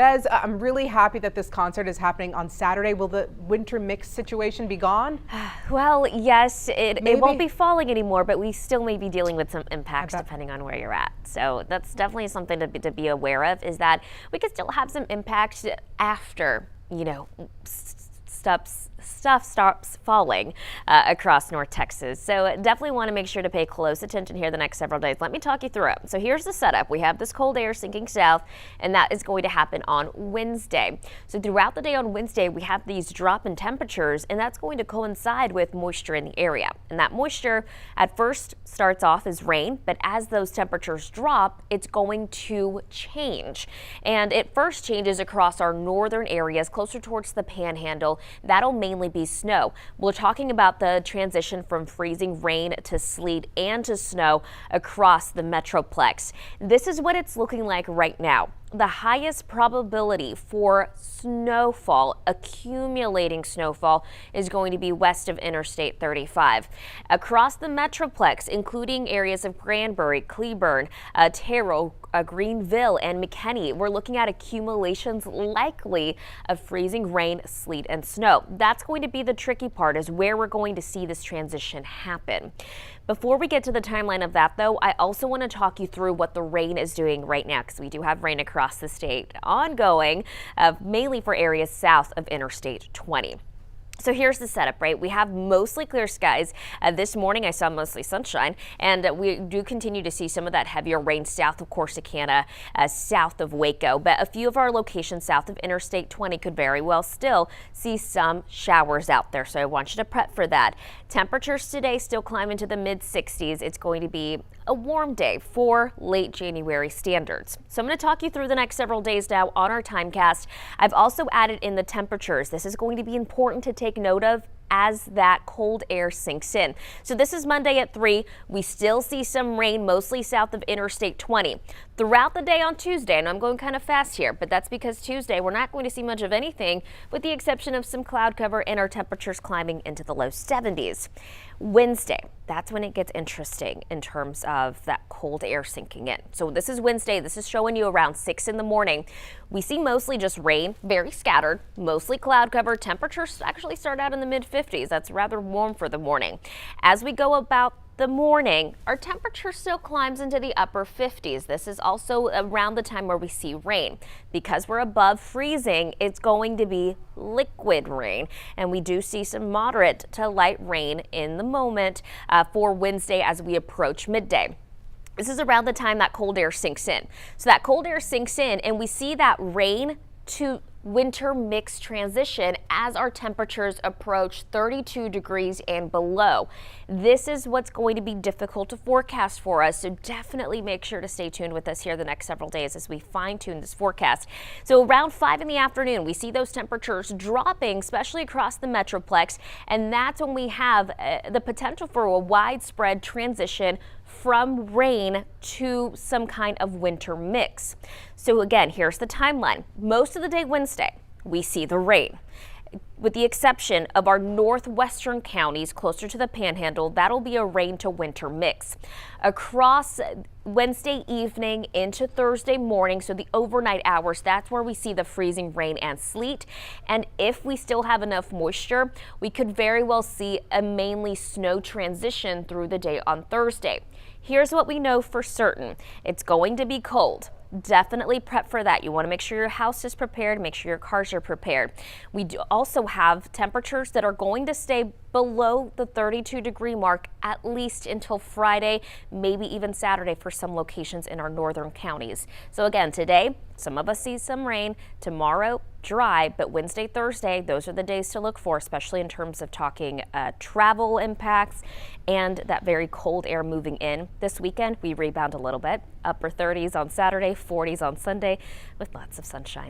Des, I'm really happy that this concert is happening on Saturday. Will the winter mix situation be gone? Well, yes, it won't be falling anymore, but we still may be dealing with some impacts depending on where you're at. So that's definitely something to be aware of, is that we could still have some impacts after, stuff stops falling across North Texas. So definitely want to make sure to pay close attention here the next several days. Let me talk you through it. So here's the setup. We have this cold air sinking south, and that is going to happen on Wednesday. So throughout the day on Wednesday, we have these drop in temperatures, and that's going to coincide with moisture in the area. And that moisture at first starts off as rain, but as those temperatures drop, it's going to change. And it first changes across our northern areas closer towards the Panhandle. That'll mainly be snow. We're talking about the transition from freezing rain to sleet and to snow across the Metroplex. This is what it's looking like right now. The highest probability for snowfall, accumulating snowfall, is going to be west of Interstate 35. Across the Metroplex, including areas of Granbury, Cleburne, Terrell, Greenville, and McKinney, we're looking at accumulations likely of freezing rain, sleet, and snow. That's going to be the tricky part, is where we're going to see this transition happen. Before we get to the timeline of that, though, I also want to talk you through what the rain is doing right now, because we do have rain across the state ongoing, mainly for areas south of Interstate 20. So here's the setup, right? We have mostly clear skies. This morning I saw mostly sunshine, and we do continue to see some of that heavier rain south of Corsicana, south of Waco. But a few of our locations south of Interstate 20 could very well still see some showers out there. So I want you to prep for that. Temperatures today still climb into the mid 60s. It's going to be a warm day for late January standards. So I'm going to talk you through the next several days now on our timecast. I've also added in the temperatures. This is going to be important to take note of as that cold air sinks in. So this is Monday at 3. We still see some rain, mostly south of Interstate 20. Throughout the day on Tuesday, and I'm going kind of fast here, but that's because Tuesday we're not going to see much of anything, with the exception of some cloud cover and our temperatures climbing into the low 70s. Wednesday, that's when it gets interesting in terms of that cold air sinking in. So this is Wednesday. This is showing you around 6 in the morning. We see mostly just rain, very scattered, mostly cloud cover. Temperatures actually start out in the mid 50s. That's rather warm for the morning. As we go about the morning, our temperature still climbs into the upper 50s. This is also around the time where we see rain. Because we're above freezing, it's going to be liquid rain, and we do see some moderate to light rain in the moment for Wednesday as we approach midday. This is around the time that cold air sinks in. So that cold air sinks in, and we see that rain to winter mix transition as our temperatures approach 32 degrees and below. This is what's going to be difficult to forecast for us, so definitely make sure to stay tuned with us here the next several days as we fine-tune this forecast. So around 5 in the afternoon, we see those temperatures dropping, especially across the Metroplex, and that's when we have the potential for a widespread transition from rain to some kind of winter mix. So again, here's the timeline. Most of the day Wednesday, we see the rain. With the exception of our northwestern counties closer to the Panhandle, that'll be a rain to winter mix. Across Wednesday evening into Thursday morning, so the overnight hours, that's where we see the freezing rain and sleet. And if we still have enough moisture, we could very well see a mainly snow transition through the day on Thursday. Here's what we know for certain. It's going to be cold. Definitely prep for that. You want to make sure your house is prepared, make sure your cars are prepared. We do also have temperatures that are going to stay below the 32-degree mark at least until Friday, maybe even Saturday for some locations in our northern counties. So again, today, some of us see some rain. Tomorrow, dry, but Wednesday, Thursday, those are the days to look for, especially in terms of talking travel impacts and that very cold air moving in. This weekend, we rebound a little bit. Upper 30s on Saturday, 40s on Sunday with lots of sunshine.